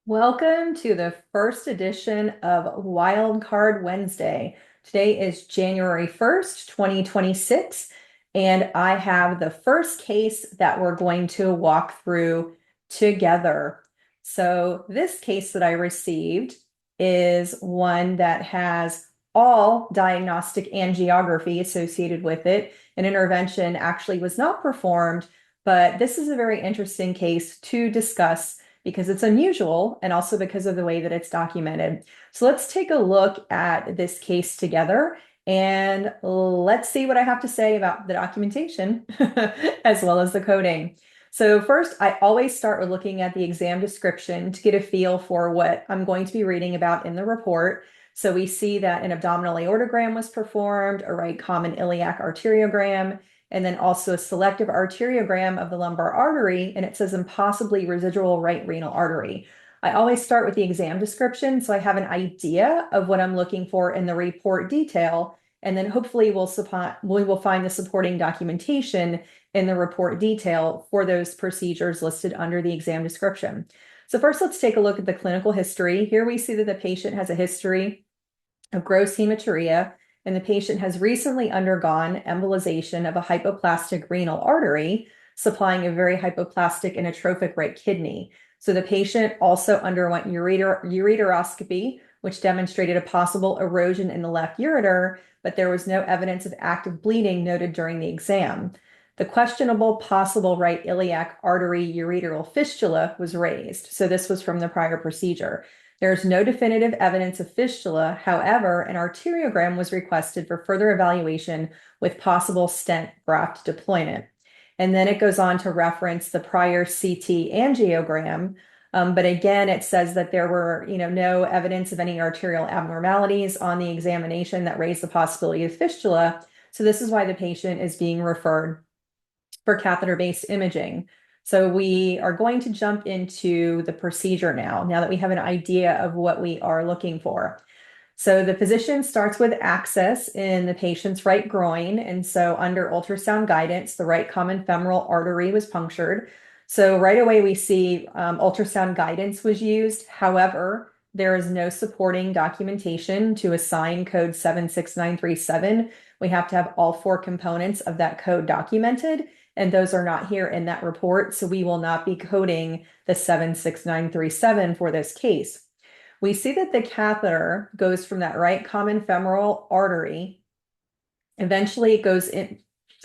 Welcome to the first edition of Wildcard Wednesday. Today is January 1st, 2026, and I have the first case that we're going to walk through together. So this case that I received is one that has all diagnostic angiography associated with it. An intervention actually was not performed, but this is a very interesting case to discuss because it's unusual and also because of the way that it's documented. So let's take a look at this case together and let's see what I have to say about the documentation as well as the coding. So first, I always start with looking at the exam description to get a feel for what I'm going to be reading about in the report. So we see that an abdominal aortogram was performed, a right common iliac arteriogram, and then also a selective arteriogram of the lumbar artery, and it says impossibly residual right renal artery. I always start with the exam description, so I have an idea of what I'm looking for in the report detail, and then hopefully we will find the supporting documentation in the report detail for those procedures listed under the exam description. So first, let's take a look at the clinical history. Here we see that the patient has a history of gross hematuria, and the patient has recently undergone embolization of a hypoplastic renal artery, supplying a very hypoplastic and atrophic right kidney. So the patient also underwent ureteroscopy, which demonstrated a possible erosion in the left ureter, but there was no evidence of active bleeding noted during the exam. The questionable possible right iliac artery ureteral fistula was raised. So this was from the prior procedure. There is no definitive evidence of fistula. However, an arteriogram was requested for further evaluation with possible stent graft deployment. And then it goes on to reference the prior CT angiogram. But again, it says that there were, no evidence of any arterial abnormalities on the examination that raised the possibility of fistula. So this is why the patient is being referred for catheter-based imaging. So we are going to jump into the procedure now that we have an idea of what we are looking for. So the physician starts with access in the patient's right groin. And so under ultrasound guidance, the right common femoral artery was punctured. So right away we see ultrasound guidance was used. However, there is no supporting documentation to assign code 76937. We have to have all four components of that code documented, and those are not here in that report. So we will not be coding the 76937 for this case. We see that the catheter goes from that right common femoral artery. Eventually, it goes in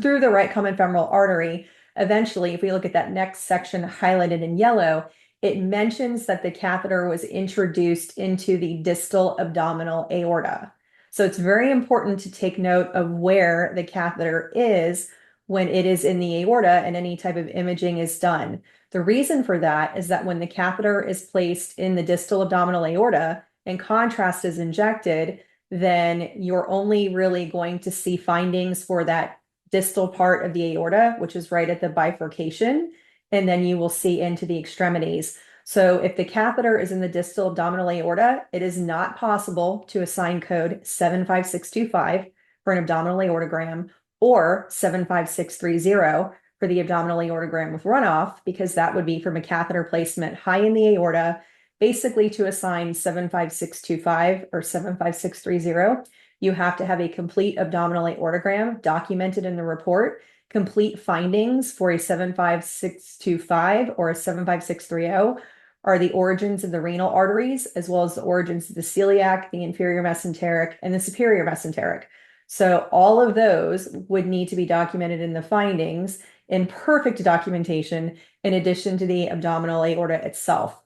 through the right common femoral artery. Eventually, if we look at that next section highlighted in yellow, it mentions that the catheter was introduced into the distal abdominal aorta. So it's very important to take note of where the catheter is when it is in the aorta and any type of imaging is done. The reason for that is that when the catheter is placed in the distal abdominal aorta and contrast is injected, then you're only really going to see findings for that distal part of the aorta, which is right at the bifurcation, and then you will see into the extremities. So if the catheter is in the distal abdominal aorta, it is not possible to assign code 75625 for an abdominal aortogram or 75630 for the abdominal aortogram with runoff, because that would be from a catheter placement high in the aorta. Basically, to assign 75625 or 75630, you have to have a complete abdominal aortogram documented in the report, complete findings for a 75625 or a 75630 are the origins of the renal arteries, as well as the origins of the celiac, the inferior mesenteric, and the superior mesenteric. So all of those would need to be documented in the findings in perfect documentation, in addition to the abdominal aorta itself.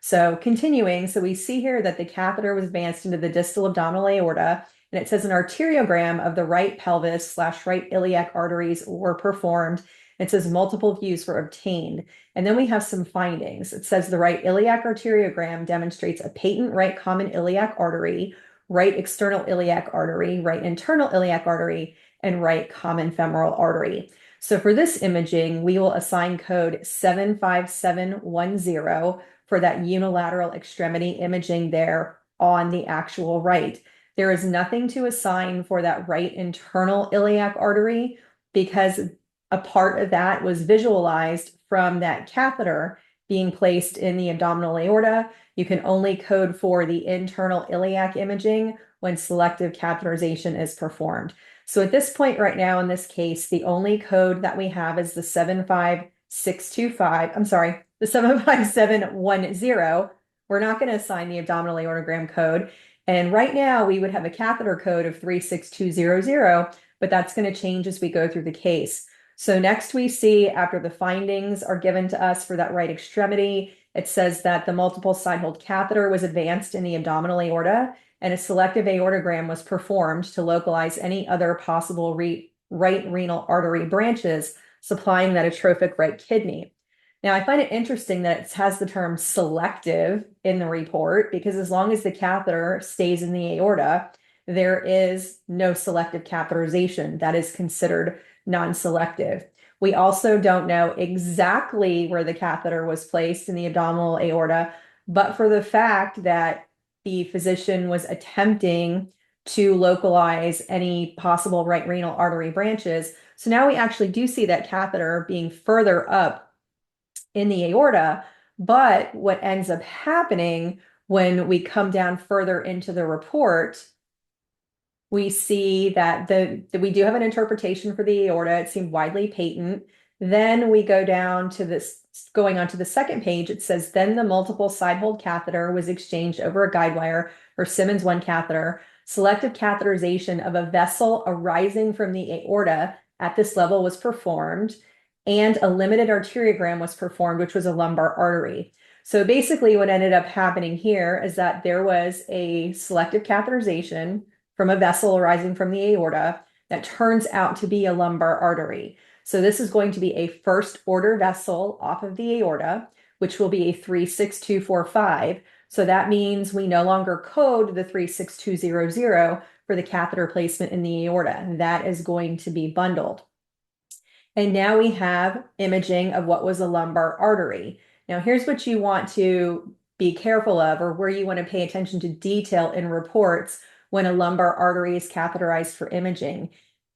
So continuing, so we see here that the catheter was advanced into the distal abdominal aorta, and it says an arteriogram of the right pelvis / right iliac arteries were performed. It says multiple views were obtained. And then we have some findings. It says the right iliac arteriogram demonstrates a patent right common iliac artery, right external iliac artery, right internal iliac artery, and right common femoral artery. So for this imaging, we will assign code 75710 for that unilateral extremity imaging there on the actual right. There is nothing to assign for that right internal iliac artery because a part of that was visualized from that catheter being placed in the abdominal aorta. You can only code for the internal iliac imaging when selective catheterization is performed. So at this point right now in this case, the only code that we have is the 75625, I'm sorry, the 75710. We're not going to assign the abdominal aortogram code. And right now we would have a catheter code of 36200, but that's going to change as we go through the case. So next we see, after the findings are given to us for that right extremity, it says that the multiple side hold catheter was advanced in the abdominal aorta and a selective aortogram was performed to localize any other possible right renal artery branches supplying that atrophic right kidney. Now, I find it interesting that it has the term selective in the report, because as long as the catheter stays in the aorta, there is no selective catheterization. That is considered non-selective. We also don't know exactly where the catheter was placed in the abdominal aorta, but for the fact that the physician was attempting to localize any possible right renal artery branches. So now we actually do see that catheter being further up in the aorta, but what ends up happening when we come down further into the report, we see that we do have an interpretation for the aorta. It seemed widely patent. Then we go down to this, going on to the second page, it says, then the multiple side hold catheter was exchanged over a guide wire or Simmons 1 catheter. Selective catheterization of a vessel arising from the aorta at this level was performed, and a limited arteriogram was performed, which was a lumbar artery. So basically what ended up happening here is that there was a selective catheterization from a vessel arising from the aorta that turns out to be a lumbar artery. So this is going to be a first order vessel off of the aorta, which will be a 36245. So that means we no longer code the 36200 for the catheter placement in the aorta. That is going to be bundled. And now we have imaging of what was a lumbar artery. Now here's what you want to be careful of, or where you want to pay attention to detail in reports when a lumbar artery is catheterized for imaging.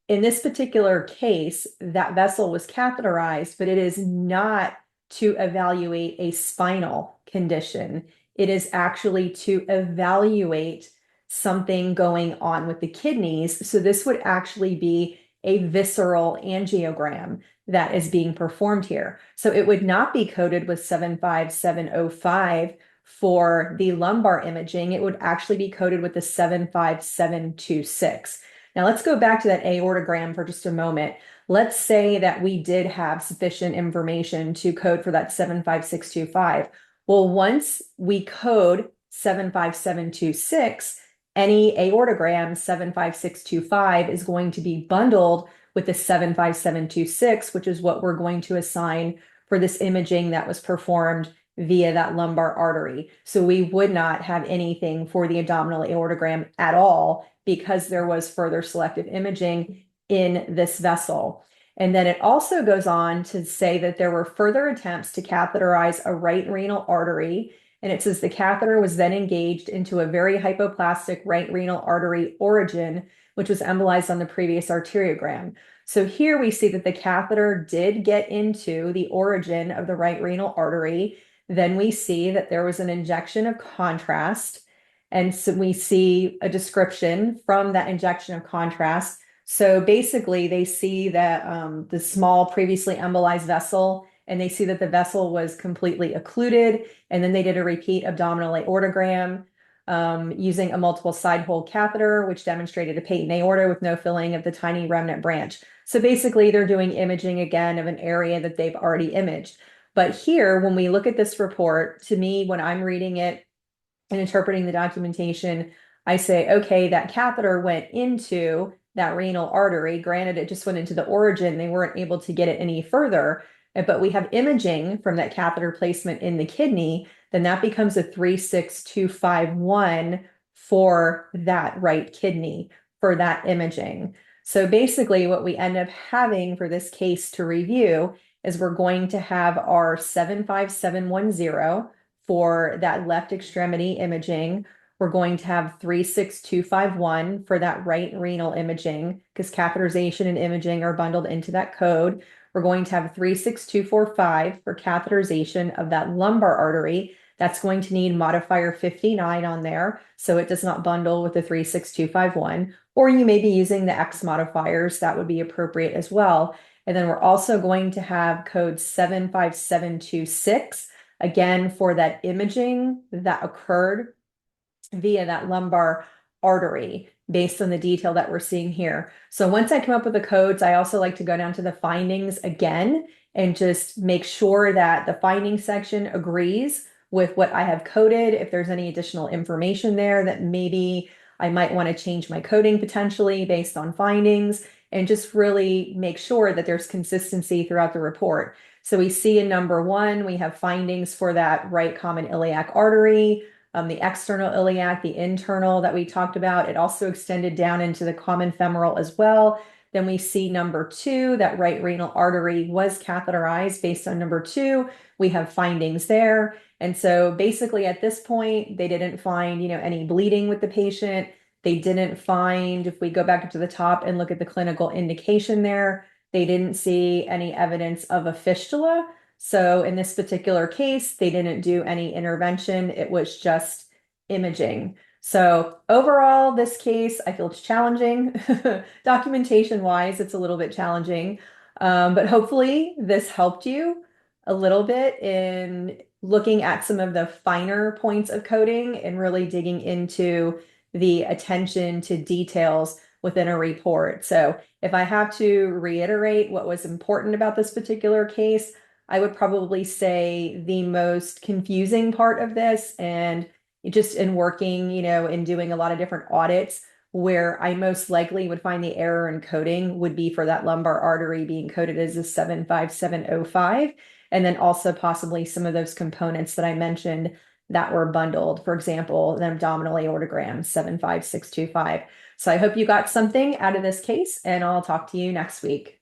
In this particular case, that vessel was catheterized, but it is not to evaluate a spinal condition. It is actually to evaluate something going on with the kidneys. So this would actually be a visceral angiogram that is being performed here. So it would not be coded with 75705 for the lumbar imaging. It would actually be coded with the 75726. Now let's go back to that aortogram for just a moment. Let's say that we did have sufficient information to code for that 75625. Well, once we code 75726, any aortogram 75625 is going to be bundled with the 75726, which is what we're going to assign for this imaging that was performed via that lumbar artery. So we would not have anything for the abdominal aortogram at all, because there was further selective imaging in this vessel. And then it also goes on to say that there were further attempts to catheterize a right renal artery. And it says the catheter was then engaged into a very hypoplastic right renal artery origin, which was embolized on the previous arteriogram. So here we see that the catheter did get into the origin of the right renal artery. Then we see that there was an injection of contrast. And so we see a description from that injection of contrast. So basically they see that the small previously embolized vessel, and they see that the vessel was completely occluded. And then they did a repeat abdominal aortogram using a multiple side hold catheter, which demonstrated a patent aorta with no filling of the tiny remnant branch. So basically they're doing imaging again of an area that they've already imaged. But here, when we look at this report, to me, when I'm reading it and interpreting the documentation, I say, okay, that catheter went into that renal artery. Granted, it just went into the origin. They weren't able to get it any further, but we have imaging from that catheter placement in the kidney. Then that becomes a 36251 for that right kidney for that imaging. So basically what we end up having for this case to review is we're going to have our 75710 for that left extremity imaging. We're going to have 36251 for that right renal imaging, because catheterization and imaging are bundled into that code. we're going to have 36245 for catheterization of that lumbar artery. That's going to need modifier 59 on there, so it does not bundle with the 36251. Or you may be using the X modifiers, that would be appropriate as well. And then we're also going to have code 75726, again, for that imaging that occurred via that lumbar artery based on the detail that we're seeing here. So once I come up with the codes, I also like to go down to the findings again and just make sure that the findings section agrees with what I have coded. If there's any additional information there that maybe I might want to change my coding potentially based on findings, and just really make sure that there's consistency throughout the report. So we see in number 1, we have findings for that right common iliac artery, the external iliac, the internal that we talked about. It also extended down into the common femoral as well. Then we see number 2, that right renal artery was catheterized based on number 2. We have findings there. And so basically at this point, they didn't find, any bleeding with the patient. They didn't find, if we go back up to the top and look at the clinical indication there, they didn't see any evidence of a fistula. So in this particular case, they didn't do any intervention. It was just imaging. So overall, this case, I feel it's challenging. Documentation wise, it's a little bit challenging. But hopefully this helped you a little bit in looking at some of the finer points of coding and really digging into the attention to details within a report. So if I have to reiterate what was important about this particular case, I would probably say the most confusing part of this, and just in working, in doing a lot of different audits, where I most likely would find the error in coding would be for that lumbar artery being coded as a 75705, and then also possibly some of those components that I mentioned that were bundled. For example, the abdominal aortogram 75625. So I hope you got something out of this case, and I'll talk to you next week.